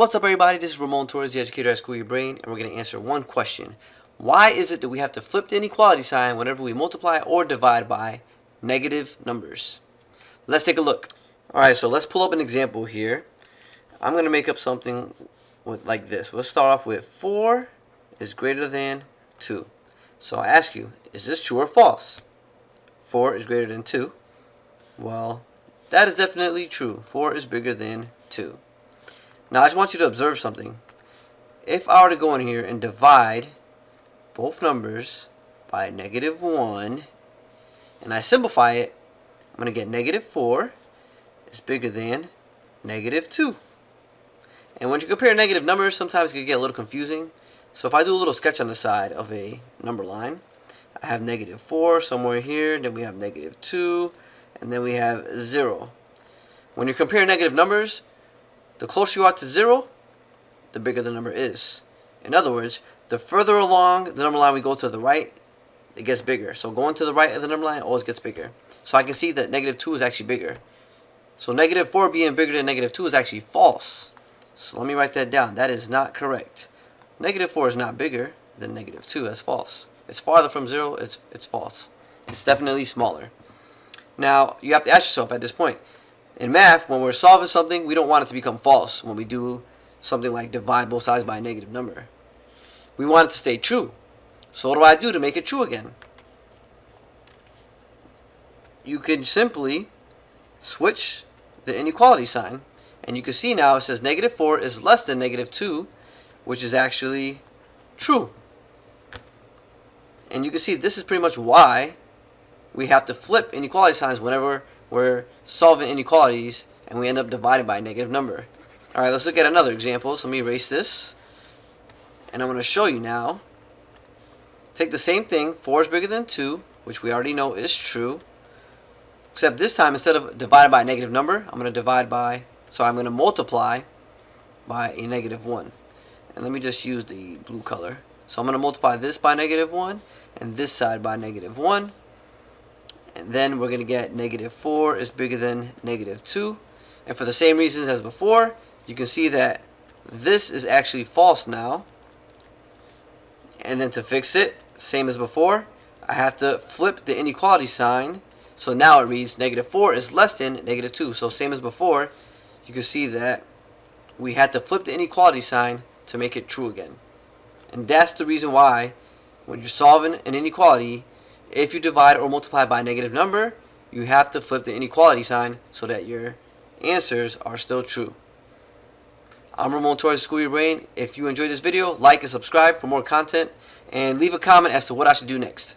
What's up, everybody? This is Ramon Torres, the educator at School Your Brain, and we're going to answer one question. Why is it that we have to flip the inequality sign whenever we multiply or divide by negative numbers? Let's take a look. Alright, so let's pull up an example here. I'm going to make up something like this. We'll start off with 4 is greater than 2. So I ask you, is this true or false? 4 is greater than 2. Well, that is definitely true. 4 is bigger than 2. Now I just want you to observe something. If I were to go in here and divide both numbers by -1 and I simplify it, I'm going to get -4 is bigger than -2. And when you compare negative numbers, sometimes it can get a little confusing. So if I do a little sketch on the side of a number line, I have -4 somewhere here, then we have -2, and then we have 0. When you compare negative numbers, the closer you are to 0, the bigger the number is. In other words, the further along the number line we go to the right, it gets bigger. So going to the right of the number line always gets bigger. So I can see that -2 is actually bigger. So -4 being bigger than -2 is actually false. So let me write that down. That is not correct. -4 is not bigger than -2. That's false. It's farther from 0. It's false. It's definitely smaller. Now, you have to ask yourself at this point, in math, when we're solving something, we don't want it to become false when we do something like divide both sides by a negative number. We want it to stay true. So what do I do to make it true again? You can simply switch the inequality sign, and you can see now it says -4 is less than -2, which is actually true. And you can see this is pretty much why we have to flip inequality signs whenever we're solving inequalities and we end up dividing by a negative number. Alright, let's look at another example. So let me erase this. And I'm going to show you now. Take the same thing, 4 is bigger than 2, which we already know is true. Except this time, instead of dividing by a negative number, I'm going to multiply by a -1. And let me just use the blue color. So I'm going to multiply this by -1 and this side by -1. And then we're going to get -4 is bigger than -2. And for the same reasons as before, you can see that this is actually false now. And then to fix it, same as before, I have to flip the inequality sign. So now it reads -4 is less than -2. So same as before, you can see that we had to flip the inequality sign to make it true again. And that's the reason why when you're solving an inequality, if you divide or multiply by a negative number, you have to flip the inequality sign so that your answers are still true. I'm Ramon Torres, School Your Brain. If you enjoyed this video, like and subscribe for more content, and leave a comment as to what I should do next.